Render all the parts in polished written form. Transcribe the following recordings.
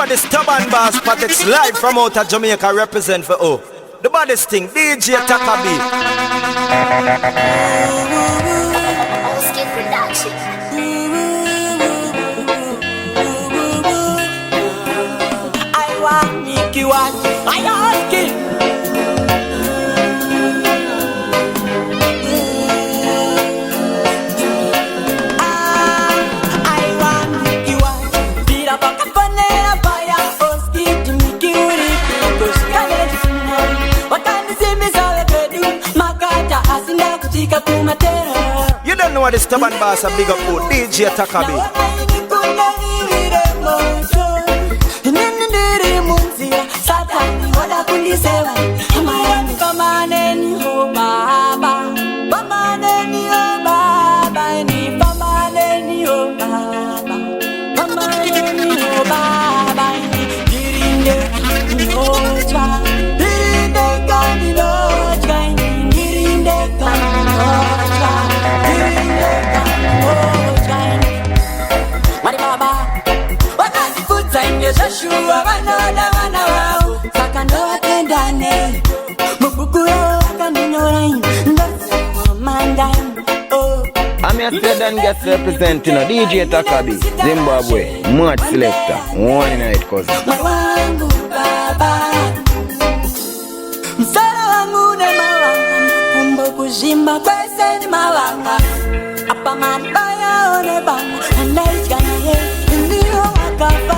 the stubborn boss, but it's live from out of Jamaica, represent for oh. The baddest thing, DJ Takabi. Skin production. I want Nicky One, I ask it. You don't know what the stubborn boss a big up for DJ Takabi. Joshua wanoda wana wao Sakando atendane Mubukuro wakaninorai Ndose mandai I'm here to then get representing DJ Takabi, Zimbabwe, March Selector, one night cousin. Mwangu baba Msara wangu ne mawanga Mkumbo kujimba kwese ni mawanga Apa manbaya one banga Anaiskana ye Ndiyo wakaba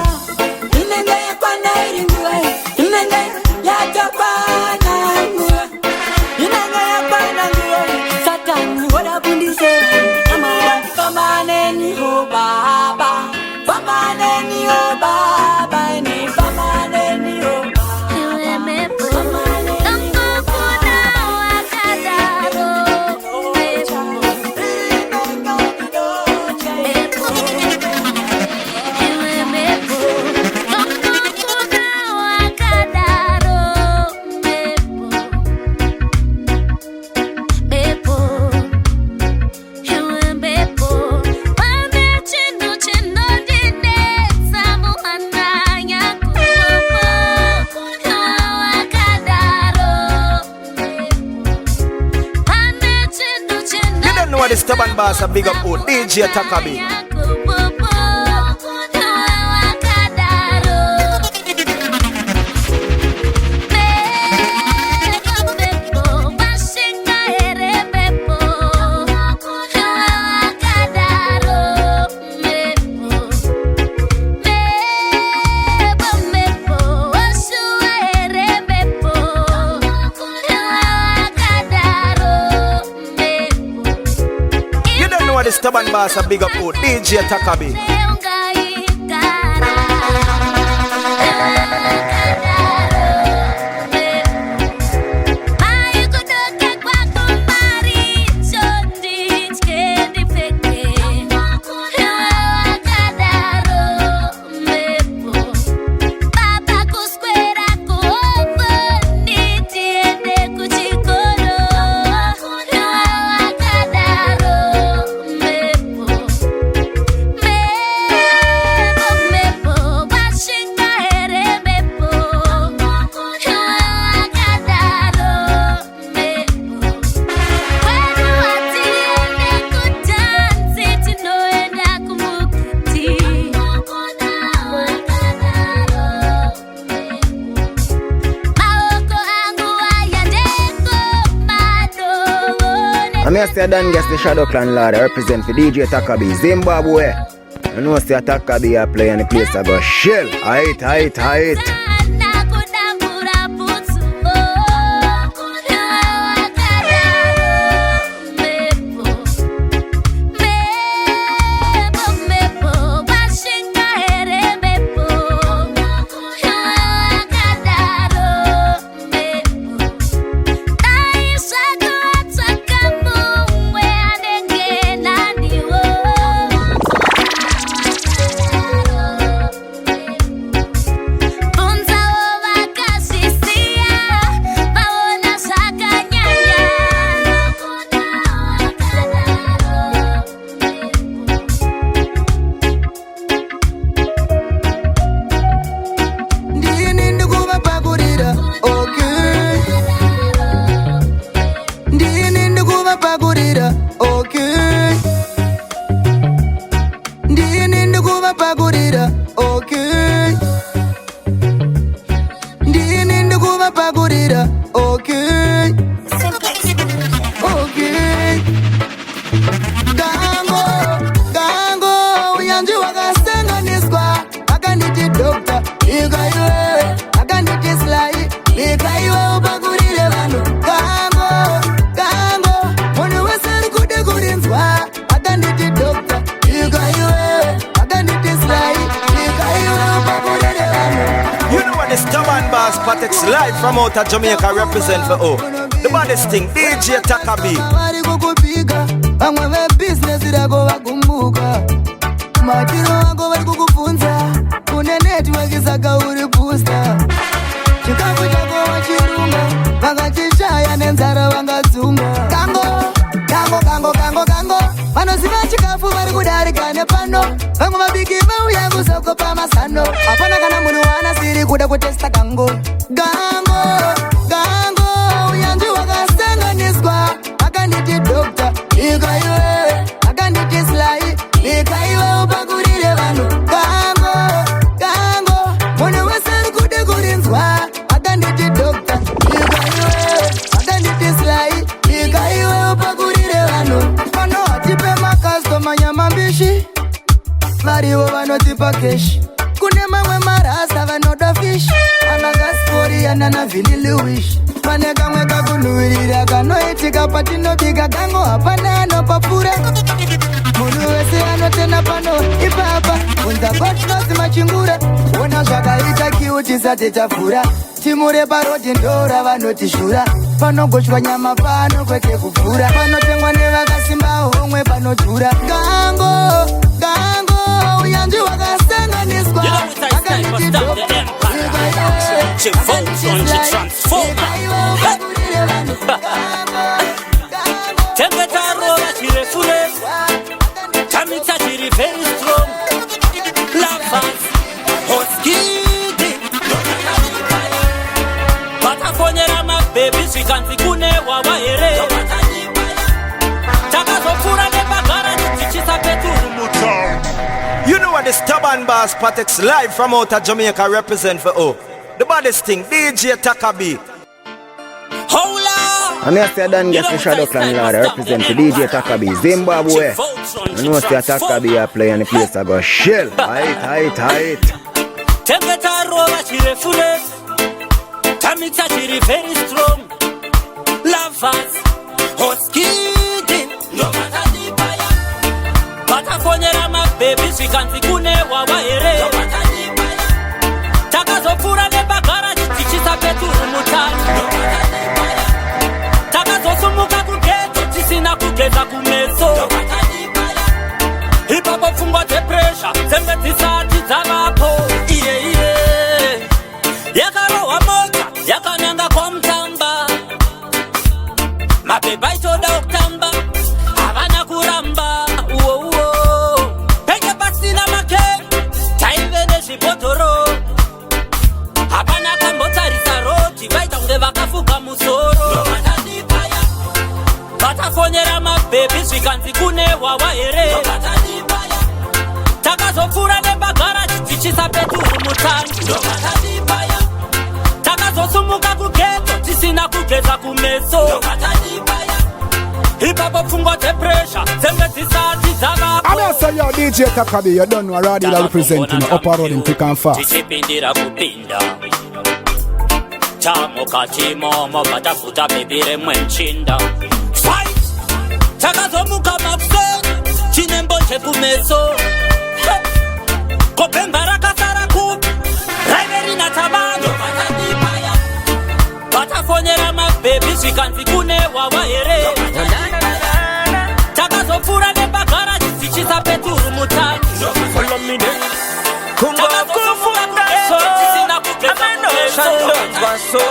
The stubborn boss a big up for DJ Takabi. The stubborn boss a big up for DJ Takabi. I'm here to say Dan gets the Shadow Clan Lord. I represent for DJ Takabi, Zimbabwe. I know say Takabi are playing the place I go shell. Height. Boom. Patex live from out of Jamaica represent for O. The baddest thing, DJ Takabi. Vamwe ve business irako vakumbuka matiro wako vari kukufunza kune network saka uri booster chikafu chako wachirunga vakachishaya nenzara vangadzunga kango vanoziva chikafu vari kudarika nepano vamwe mabiki vauya kuzokopa masano hapana kana munhu waanasiri kuda kutesta gango uyanzvi wakasanganiswa akanditi dokta ikaiwe akanditi slai ikaiwe upakurire vanhu gango munhu wese ari kude kurinzwa akanditi dokta ikaiwe akanditi slai ikaiwe upakurire vanhu pano hatipe makastoma nyama mbishi varivo vanotipa keshi kune mamwe marasa vanoda fishi anagaspori anana viniliwishi pane kamwe kakunhuvirira kanoitika patinobika gango hapana anopapura munhu wese anotenda pano ipapa unza kotinosi machingura ona zvakaita kiu tisati tavhura timure parodi ndora vanotishura panogochwa nyama pano kwete kuvhura panotengwa nevakasimba homwe panodhura gango uyanzvi wakasanganiswa very strong. Lovers, hoskidi. Batafonyera ma baby sikanzi kune wawa ere. Takazofura nebagara tichisa peturu muta. You know what the stubborn boss Patex live from out of Jamaica represent for O. The baddest thing, DJ Takabi. I'm here to Dan get the Shadow Clan Lord represent the DJ Takabi Zimbabwe. I know the Takabi are playing the place I go shell. Height. Temperature roller chirefule. Tamita chiri very strong. Lovers, hoskidi. No matter the fire. Batafonyera ma baby sikanzi kune wawa ere. No matter the fire. Takazofura nebagara tichisa peturu mutani. No matter the fire. Takazosumuka kugeto tisina kugeza kumeso. Hip-hop fungwa te pressure zembe tisati dzavapo. Iye yakarowa mota yakananga kwa mtamba. Mabeba itoda kutamba havana kuramba. Penge pasina make taive nezvibhodhoro. Hapana kambotarisa roti vaita kunge vakafuka musoro. Batafonyera ma baby sikanzi kune wawa ere. Takazofura nebagara tichisa peturu mutangi. Takazosumuka kugeto tisina kugeza kumeso. Hip-hop fungwa te pressure zembe tisati dzavapo. I'm gonna say yo DJ Takabi, you don't know already that representing upper road in thick and fast. Tisipindira kupinda Chamoka chimomo batafuta bibire mwenchinda. Fight! Takazomuka mapsen chinembo chekumeso. Kopembaraka saraku Raiveri na tabano. Batafonyera ma baby sikanzi kune wawa ere. Takazofura nebagara tichisa peturu mutani. Follow me there. Kungo kufunga so ameno shandozwa so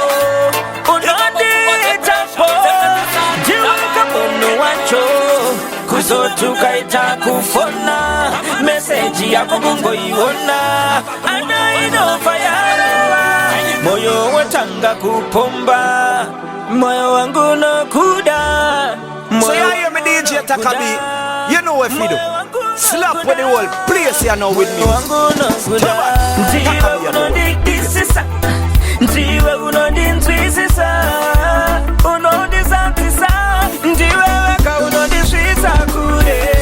unodita po jiweka munu wacho kuzotuka itakufona meseji yako mungo iona anaino fayarawa moyo watanga kupomba moyo wangu no kuda. So you hear me DJ Takabi, you know what you do. Slap with the whole place you know with me. Ndiwe unondinzwisisa unondisatisa ndiwe weka unondisvitsa kure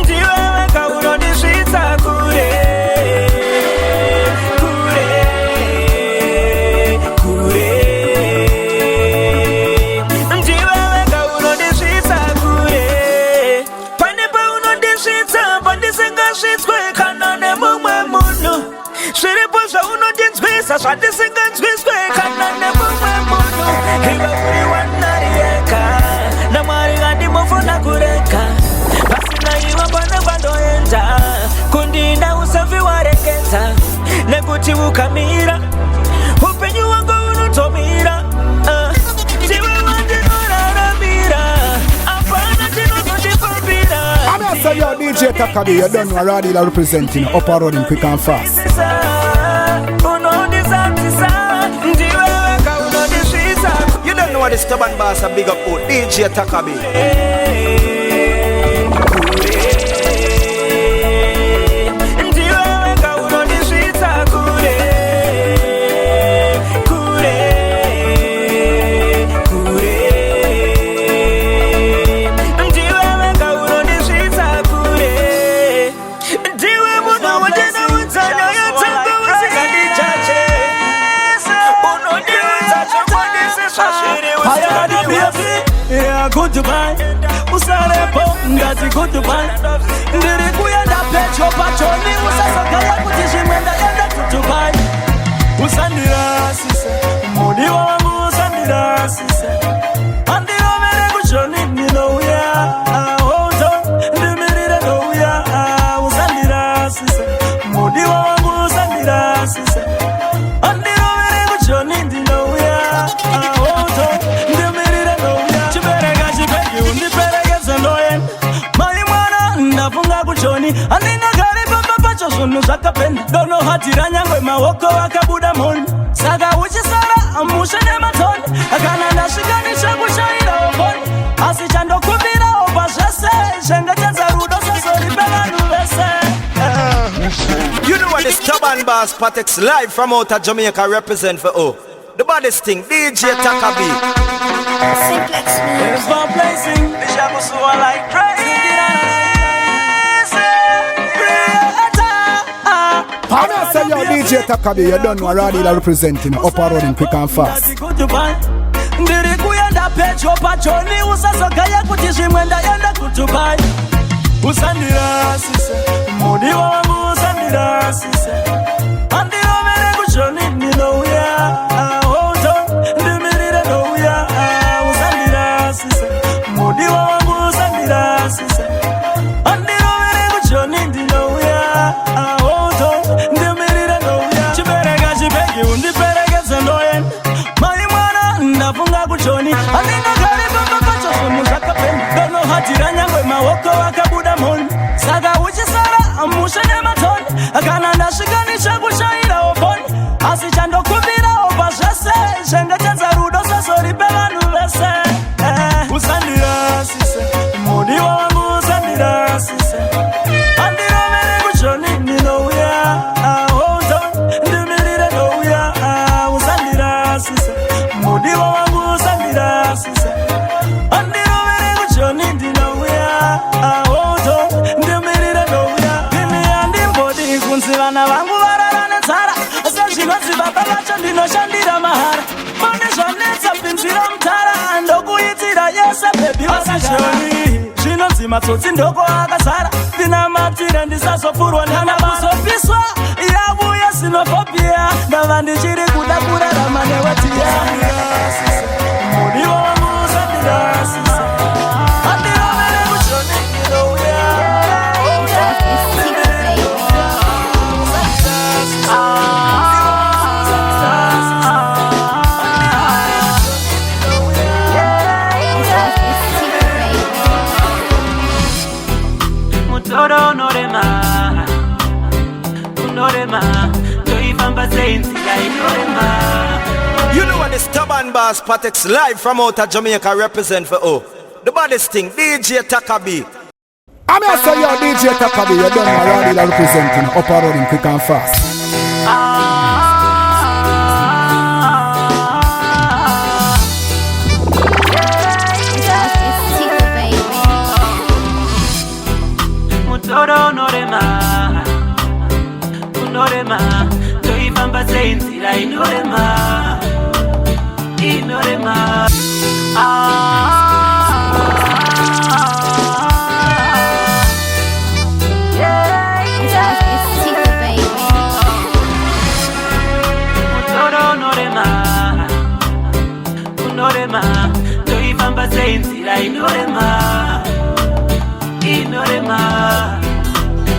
ndiwe weka unondisvitsa kure ndiwe weka unondisvitsa kure pane paunondisvitsa Patisinga nzwiswe kana nemume munhu iwe uri wanariyeka namwari ngandimufuna kureka pasina iwe mbona kwandoenda kundinda usafi wareketa nekuti ukamira upenyu wangu unotomira ndiwe wandinoraramira apana tinozondipapira. I'm here say yo DJ Takabi, you don't know already that representing Upper Road in quick and fast. You don't know what the stubborn boss a big up for DJ Takabi. Goodbye, usarepo ngati goodbye. Ndiri kuyenda pecho pachoni usasogaya kuti chimwenda yenda kutubai. Usandirasise, mudi wangu usandirasise. Andiromere kuchoni ndinouya. Hold on, ndimirire ndouya. Usandirasise, mudi wangu usandirasise. Andiromere kuchoni ndinouya. Hold on, ndimirire ndouya. Undiperekeze ndoyen mai mwana ndafunga kuchoni andinogari pamba pacho zvinhu zvakapenda donohatira nyangwe maoko akabuda moni saka uchisara amushe nematoni kana ndasvika ndichakushairawo poni asi chandokubirawo pazvese chengetedza rudo sezori pevanhu vese. You know what the stubborn boss Patex live from out of Jamaica represent for oh the baddest thing DJ Takabi. Simplex music. It's my placing. Bishakusua like crazy. I'm here say yo DJ Takabi, you don't know already that representing Upper Road in quick and fast. Ndiri kuyenda pecho pachoni usasogaya kuti zvimwenda yenda kutubai. Usandirasise, mudi wangu usandirasise. Andiromere kuchoni ndinouya. Hold on, ndimirire ndouya. Usandirasise, mudi wangu usandirasise. Andiromere kuchoni ndinouya. Hold on, ndimirire ndouya. Chibereka chibegi undiperekeze ndoyen. Mai mwana ndafunga kuchoni andinogari pamba pacho zvinhu zvakapenda donohatira nyangwe maoko akabuda moni saka uchisara amushe nematoni kana ndasvika ndichakushairawo poni asi chandokubirawo pazvese chengetedza rudo sezori pevanhu vese. Usandirasise, mudi wangu usandirasise. Andiromere kuchoni ndinouya. Hold on, ndimirire ndouya. Usandirasise, mudi wangu usandirasise. Andiromere kuchoni ndinouya. Hold on, ndimirire ndouya. Ini handimbodi kunzi vana vangu varara nenzara sezvinonzi baba vacho ndinoshandira mahara mone zvanetsa pinzira mutara ndokuitira yese bebi wasachoni zvinonzi matsotsi ndoko akazara ndinamatira ndisazopfurwa ndana kuzopiswa yavuya sinofobia ndava ndichiri kuda kurarama newetiya. Mudi wangu usandirasise. Andiromere kuchoni ndinouya. Mutoro norema, unorema, toifamba seinzira inorema. You know what the stubborn boss Patex live from out of Jamaica represent for oh the baddest thing DJ Takabi. I'm here say yo DJ Takabi, you don't know already that representing Upper Road in quick and fast. Mutoro norema, unorema, toifamba seinzira inorema, inorema. Inorema, Joifamba saying, Inorema, Inorema,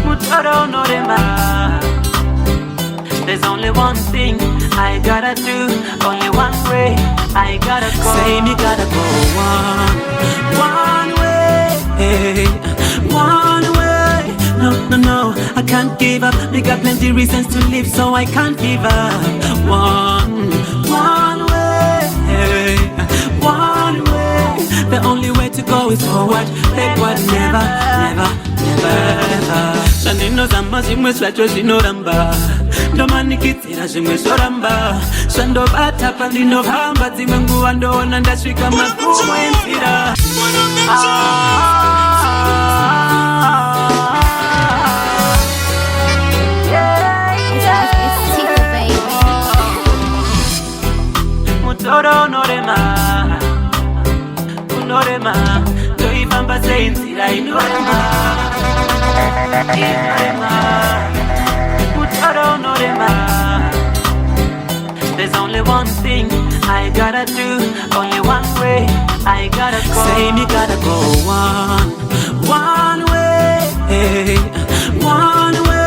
Mutoro Norema. There's only one thing I gotta do, only one way I gotta go. Say me gotta go one way, one way. No, I can't give up. We got plenty reasons to live, so I can't give up. One way, one way. The only way to go is forward, backward, never. Shanino zamba zimwe swacho zinoramba. Ndomani kitira zimwe zoramba. Shando batapa ndinovamba zimwe nguwa ndona ndasvika makumo enzira. Mutoro norema, unorema, joifamba seinzira inorema, mutoro norema. There's only one thing I gotta do, only one way I gotta go. Say me gotta go one way, one way.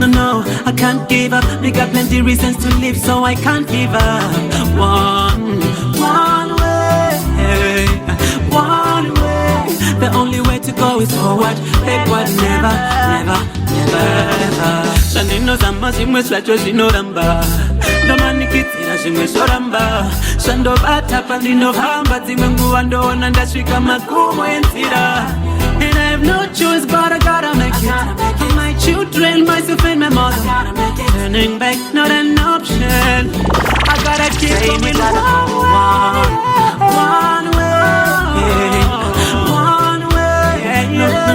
No, I can't give up. We got plenty reasons to live, so I can't give up. One way, one way. The only way to go is forward, backward, never. Shanino zamba zimwe swacho zinoramba. Ndomani kitira zimwe zoramba. Shando batapa ndinovamba zimwe nguwa ndona ndasvika makumo enzira. And I have no choice, but I gotta make it. For my children, myself and my mother. Turning back, not an option. I gotta keep going one way.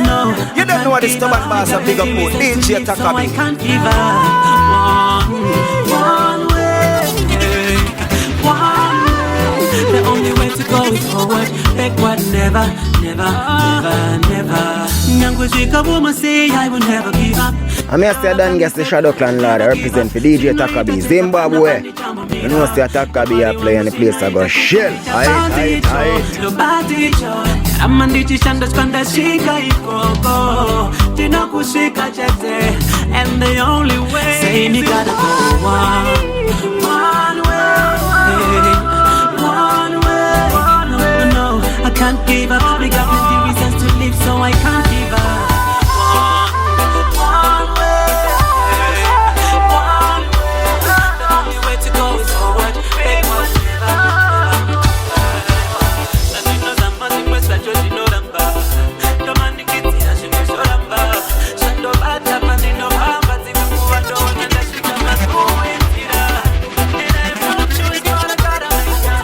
No. You don't know what the stubborn boss of big up with DJ Takabi. So I can't give up. One way. The only way to go is forward, backward, never. Nyanguzika woman say I will never give up. I'm here to Dan Guess the Shadow Clan Lord. I represent for DJ Takabi Zimbabwe. You know say Takabi are playing the place I go shell. Aye. Nobody joy. Amandichi shanda skanda shika ikoko. Tina kushika chete. And the only way. Say me gotta go one way. No, I can't give up. We got plenty reasons to live, so I can't give up. One way. The only way to go is forward, backward, never. Shanino zamba zimwe swacho zinoramba. Ndomani kitira zimwe zoramba. Shando batapa ndinovamba zimwe nguwa ndona ndasvika makumo enzira. And I have no choice, but I gotta make it.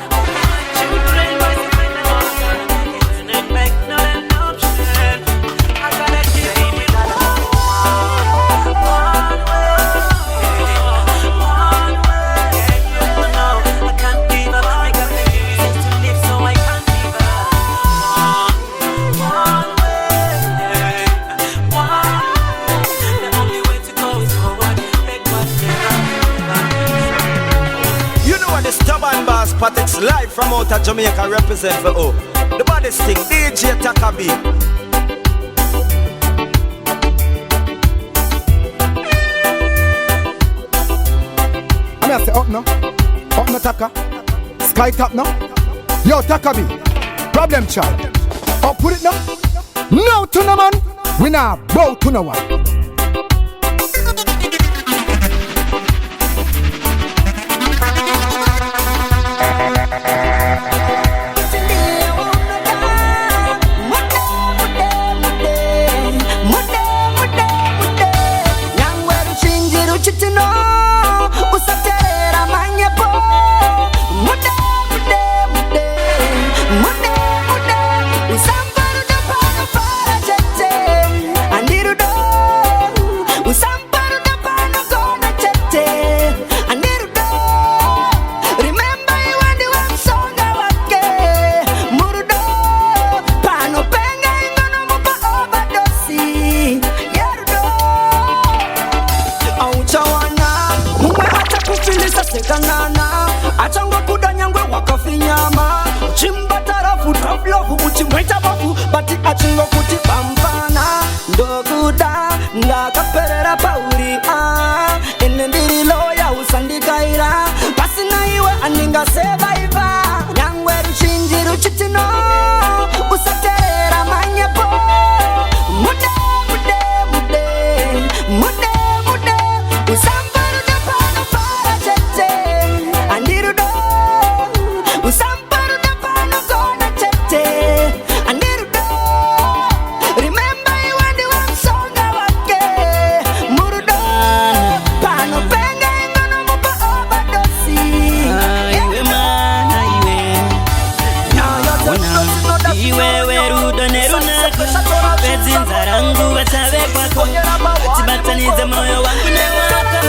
Children, turning back, not an option. I gotta keep going one way. No, I can't give up. I got the reasons to live, so I can't give up. One way. The only way to go is forward, backward, never. You know what the stubborn boss Patex live from out of Jamaica represent for oh. The baddest thing, DJ Takabi. I'm here to say up no Taka. Sky top no. Yo Takabi, problem child. Up put it now. No to no man. We now bow to no one. I need to know. love love uchi mwita bafu bati achingo kuti pampana ndokuda ngakaperera pauri ene ndiri loya usandikaira pasina iwe andinga survivor nyangwe ruchinji ruchitino usaterera manyepo mude mude mude mude mude usambaruda pano para chete andirudo usambaruda pano kona chete andirudo remember you when you want songa wake murudo pano penga ingono mupa obadosi iwe mana iwe werudo nerunako pedzinza rangu vatave kwako tibatanize moyo wangu newako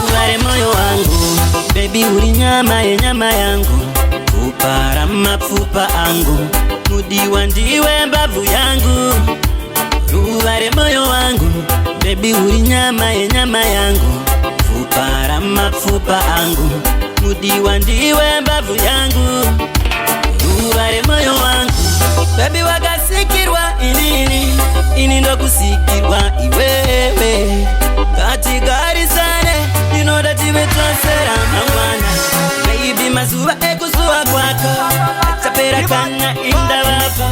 uvare moyo wangu bebi uri nyama yenyama yangu pfupa ramapfupa angu mudiwa ndiwe mbabvu yangu uvare moyo wangu bebi uri nyama yenyama yangu pfupa ramapfupa angu mudiwa ndiwe mbabvu yangu uvare moyo wangu baby wakasikirwa ini ndokusikirwa iwewe katigarisane inoda tive twasera mangwana baby mazuva ekuzuva kwako achapera kana inda vako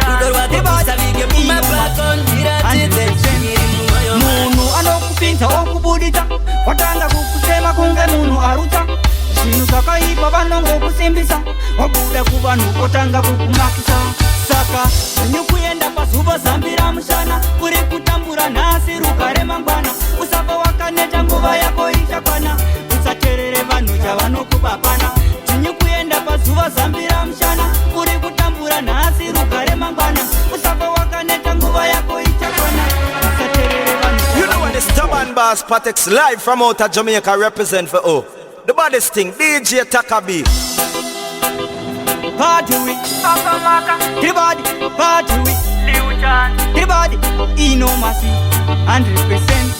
rudo rwako kusavige mumapako ndiratidze chiri mumoyo munhu anokupinza okubudita watanga kukusema kunge munhu aruta zvinhu zvakaipa vanongokusimbisa wabuda kuvanhu otanga kukumakisa saka zvinyu kuenda pazuva zambira mushana uri kutambura nhasi rugare mangwana usava wakaneta nguva yako ichakwana usaterere vanhu chavanokubapana zvinyu kuenda pazuva zambira mushana uri kutambura nhasi rugare mangwana usava wakaneta nguva yako ichakwana usaterere vanhu. You know what the stubborn boss Patex live from out of Jamaica represent for oh the baddest thing DJ Takabi. Party with everybody, party with everybody, inomasi 100%.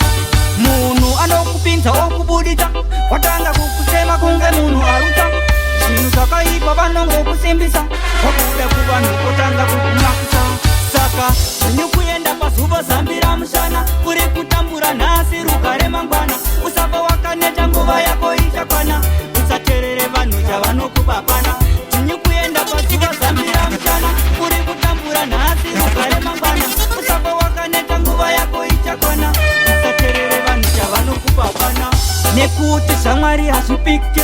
Munhu anokupinza okubudita watanga kukusema kunge munhu aruta zvinhu zvakaipa vanongokusimbisa wabuda kuvanhu otanga kukumakisa saka zvinyu kuenda pazuva zambira mushana uri kutambura nhasi rugare mangwana usava wakaneta nguva yako ichakwana usaterere vanhu chavanokubapana zvinyu kuenda pazuva zambira mushana uri kutambura nhasi rugare mangwana usava wakaneta nguva yako ichakwana usaterere vanhu chavanokubapana nekuti zvamwari hazvipiki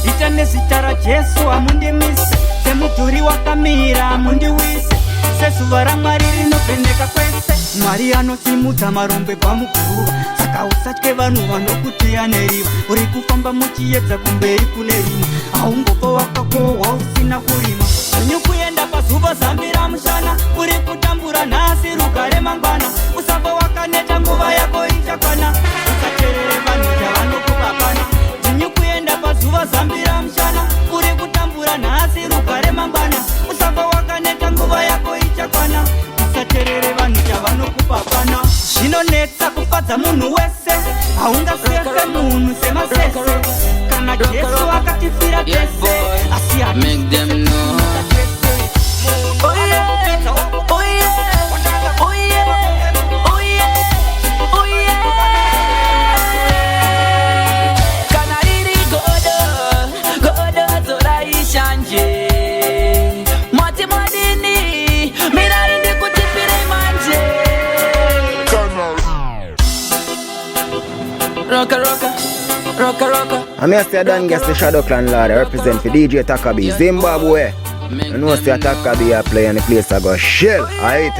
ita nezita rajesu hamundimisi semudhuri wakamira hamundiwise sezuva ramwari rinovheneka kwese mwari anosimudza marombe pamuguruva saka usatye vanhu vanokutiya neriva uri kufamba muchiedza kumberi kune rima haungobva wakakohwa usina kurima zvinyu kuenda pazuva zambira mushana uri kutambura nhasi rugare mangwana usava wakaneta nguva yako ichakwana usaterere vanhu chavanokubapana zvinyu kuenda pazuva zambira mushana uri kutambura nhasi rugare mangwana usava wakaneta nguva yako ichakwana usaterere vanhu chavanokubapana zvinonetsa kufadza munhu wese haungasese munhu semasese kana jesu akatifira tese asi make them know I'm here to done guess the Shadow Clan Lord. I represent for DJ Takabi, Zimbabwe. I know say Takabi are playing the place I go shell. Aight.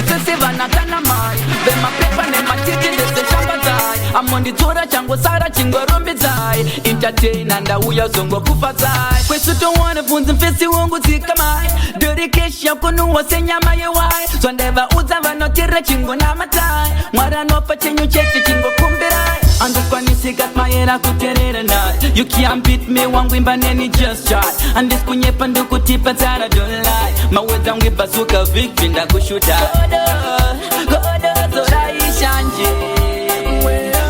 pesesiva natana mai vemapepa nematiti ndeseshambatai amonditora changosara chingorombidzai entertaina ndauya zongokufatsai kwesutowana bvunzi mfesi wongu dzikamai dorikesha kunuwa senyama yewai zvandevaudza vanotira chingonamatai mwari anopa chenyu chete chingokumbirai andokwanisikat maera kuterera nai you can't beat me wangwimba neni just try andiskunyepa ndokutipa tsara don't lie mawedza ngwibasuka victory ndakushuta godo zoraishanje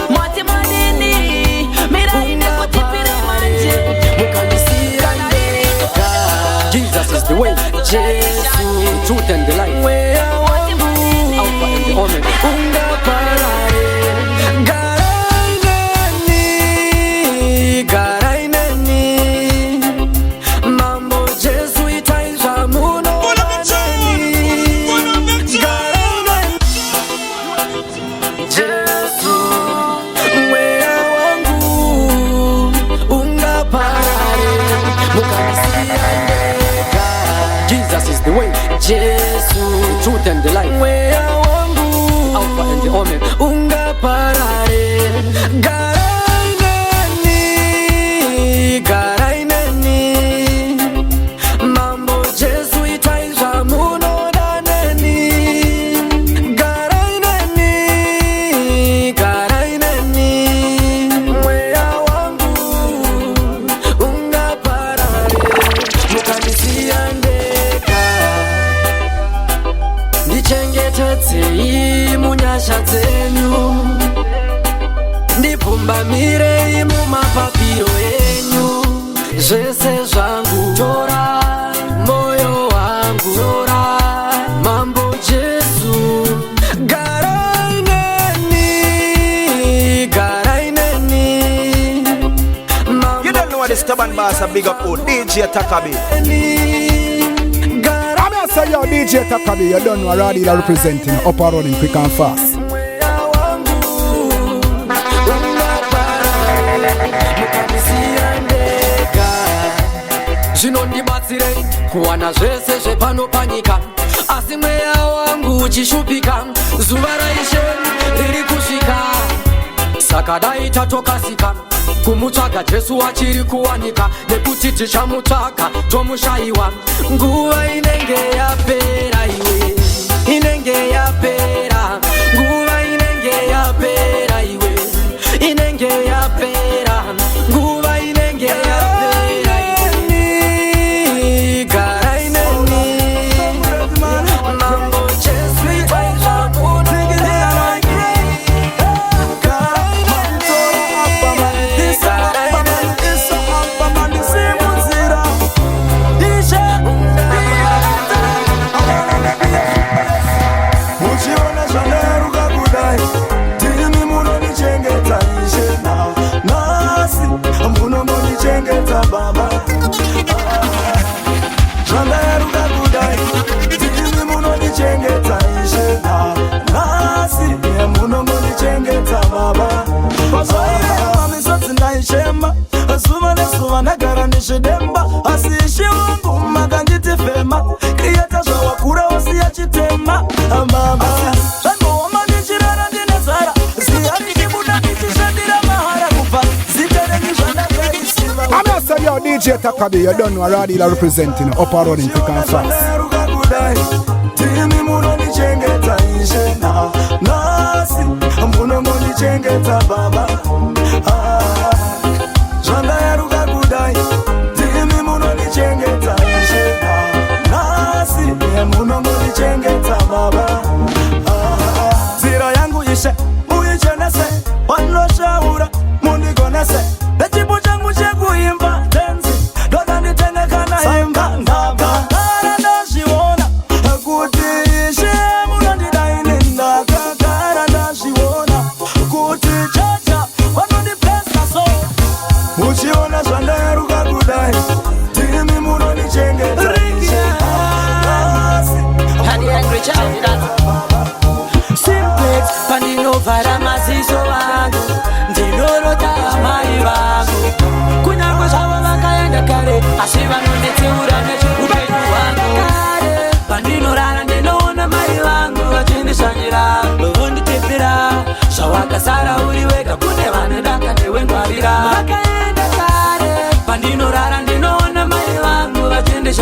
mwati manini miraine kutipira manje mukanisiya ndeka Jesus is the way Jesus truth and the life Alpha and the Omega ungaparare garaineni mambo Jesu itaizwa muno Jesu mwea wangu ungaparare mukanisiandeka Jesus is the way Jesu truth and the life mwea wangu Alpha and the Omega ungaparare garaineni mambo Jesu itaizwa muno daneni garaineni mwea wangu ungaparare mukanisiandeka ndichengetedzei munyasha dzenyu ndipumbamirei mumapapiro enyu zvese zvangu tora moyo wangu tora mambo Jesu garaineni You don't know what the stubborn boss a big up old DJ Takabi. I say yo DJ Takabi, you don't know already that representing up and running quick and fast. zvinondibatsire kuwana zvese zvepanopanyika asi mweya wangu uchishupika zuva raishe riri kusvika saka dai tatokasika kumutsvaga Jesu achiri kuwanika nekuti tichamutsvaga tomushayiwa nguva inenge yapera iwe inenge yapera nguva inenge yapera iwe inenge yapera nguva inenge yapera Nagara nishidemba asiishi wangu maganditi fema kriyata zvawakura wasiyachitema mama zvangooma ndichirara ndinezara siyanikibuda ndichishandira mahara kubva zitereni zvandakaisiva I say yo DJ Takabi, you don't know already that representing up and running quick and fast. timi munonichengeta ishe nasi munomonichengeta baba zvandayaruka kudai timi munonichengeta ishe nasi munomonichengeta baba nzira yangu ishe muichenese wanoshaura mundigonese nechipo changu chekuimba tenzi ndoda nditengekana imba ndaba kana ndazviona kuti ishe munondidaine ndakagara ndazviona kuti chacha vanondipesa so uchiona zvandayaruka kudai timi munonichengeta ishe nasi Simplex pandinovhara maziso vangu ndinorota mai vangu kunyangwe zvavo vakaenda kare asi vanonditseura nezveupenyu hwangu kare pandinorara ndinoona mai vangu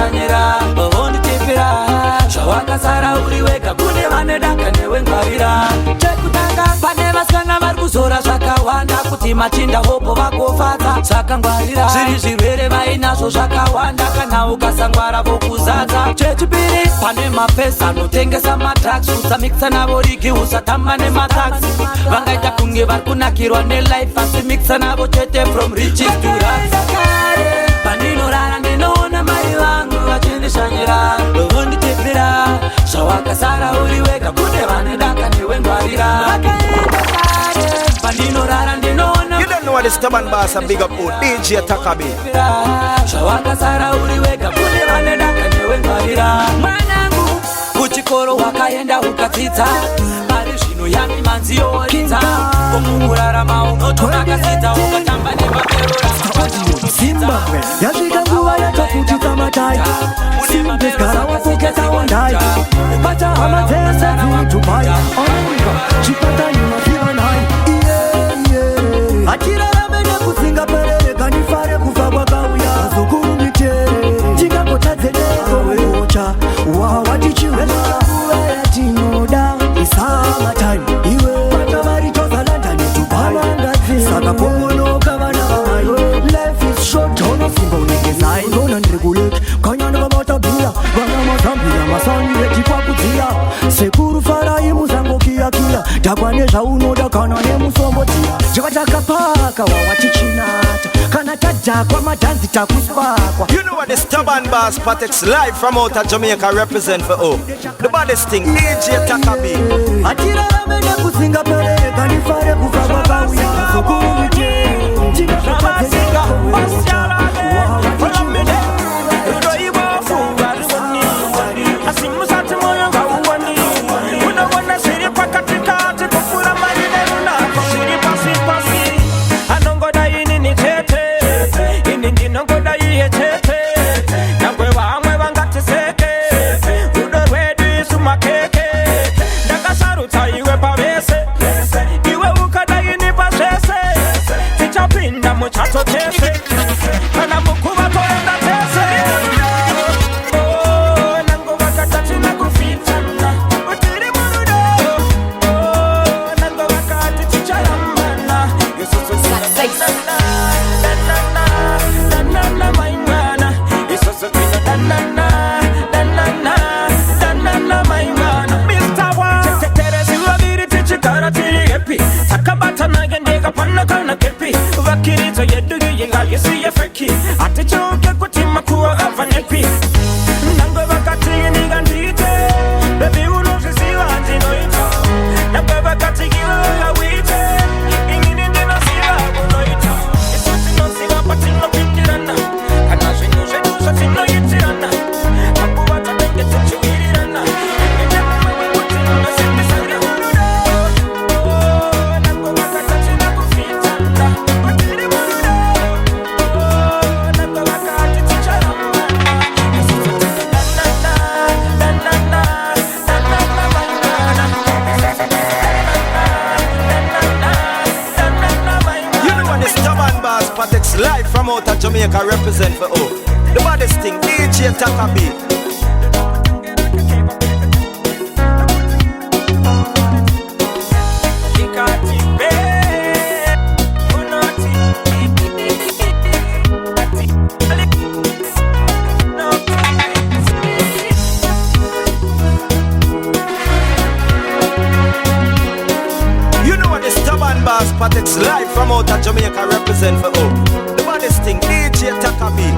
wachandishanyira vonditipira zvawakasara uri wega kune vane danga newe ngwarira chekutanga pane vasikana vari kuzora zvakawanda kuti machinda hopo vakofadza saka ngwarira zviri zvirwere vainazvo zvakawanda kana ukasangwara vokuzadza chechipiri pane mapesa anotengesa madrugs usamikisa navo rigi usatamba nemataxi vangaita kunge vari kunakirwa nelife asi mikisa navo chete from riches to rags pandinorara ndinoona mai vangu vachindishanyira vonditipira zvawakasara uri wega kune vane danga newe ngwarira pandinorara ndinoona You don't know what the stubborn boss and big up old DJ Takabi. zvawakasara uri wega kune vane danga newe ngwarira mwanangu kuchikoro wakaenda ukadzidza mari zvino yami manzi yoridza omumurarama unotonakasidza ukatamba nevaperora Zimbabwe yasvika nguva yataputisa matai simupesgara wapokesa wandai bata hama dzese dzitupai amerika chipatani maziva nai hatirarame nekutsinga perere kanifare kufa kwakauya zokurunditere tingangotadzenezoweocha wawatichiuva yatinoda isamatai iwe batavaritozalandani tupai saka pongonoka vana vamai shotono simba unegezai ngona ndirekuleki kanyana vamatabira vana mazambira masani yechikwakudziya sekuru farai muzangokiyakira takwane zvaunoda kana nemusombodziya zvakatakapaka wawaticinata kana tadhakwa madhanzi takuswakwa. You know what the stubborn boss Patex live from out of Jamaica represent for oh the baddest thing DJ Takabi. hatirarame nekutsinga perere kanifare kufa kwakauya zokurumite Muchacho chese, kana mukuba toenda chese. Oh, nango wakati na kufitana, utiri murudo. Oh, nango wakati chicharamana, Yesusu na na maimana, Yesusu na maimana. Mr. One, tetere siwabiri tichikara tiri happy, sakabata na gendeka panna kana kepi. Vakirizo yedu yenga yesi yefeki atichoke kutima kuwa avanepi nangwe wakati niga ndite baby unozisiwa ndinoita nangwe wakati kiwa wite ingini ndina siwa unoita isuti nosiwa patino pindirana kana zvinyu zvedu zvatino yitirana kabuwa tatenge tichiwirirana ndema mwewe kuti unosimbisari urudo nangwe wakati na kufitana Patex live from out of Jamaica represent for oh the baddest thing DJ Takabi. You know what the stubborn boss Patex live from out of Jamaica represent for oh the baddest thing DJ Takabi.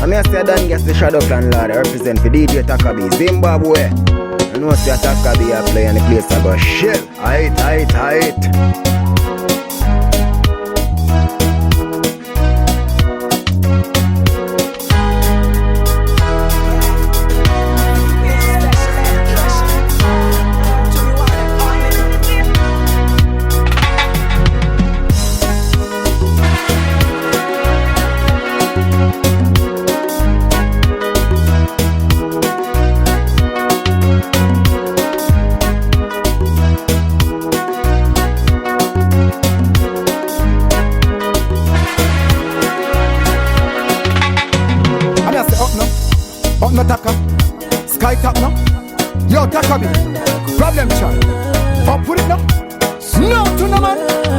I'm here to Dan Gas the Shadow Clan Lord. I represent for DJ Takabi Zimbabwe. I know say Takabi are playing the place I go shell. Aight. Takabi, problem child. Oh, put it up. No to no man.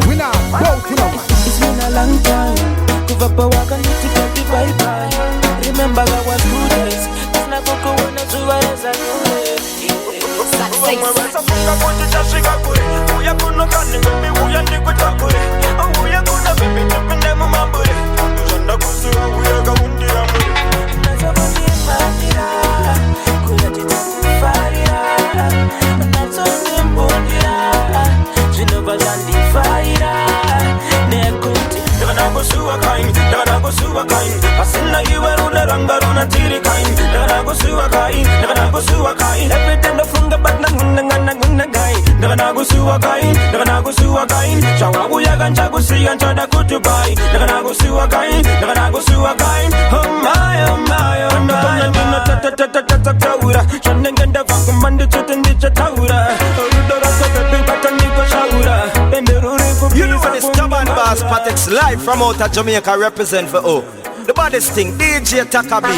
We not go to no man. It's been a long time. Kuva waka niti bye-bye. Remember that was good days. Tuna koko wana tuwareza nule. Uya kuno kani baby, uya niku chakure. Uya kuna baby, nipinde mumambure. Uzanda kusu, uya kaundi amure. Naza kundi imanira, kuya jitamu farira. Nazo nimbundira, jinova zandi farira. Nekunti, never go suwa kain, never go suwa kain. Asina iwe runa ranga runa tiri kain. Never go suwa kain, never go suwa kain. Everything the funga but na gai. Never go suwa kain, never go suwa kain. Shawa uya gancha go see and chada kutubai. Never go suwa kain, never go suwa kain. Oh my, oh my, oh my. Nina ta taura. Shanengenda vakumandi chutendi chataura. Rudora sote bata niko shaura. You know what the stubborn boss Patex live from out of Jamaica represent for the baddest thing, DJ Takabi.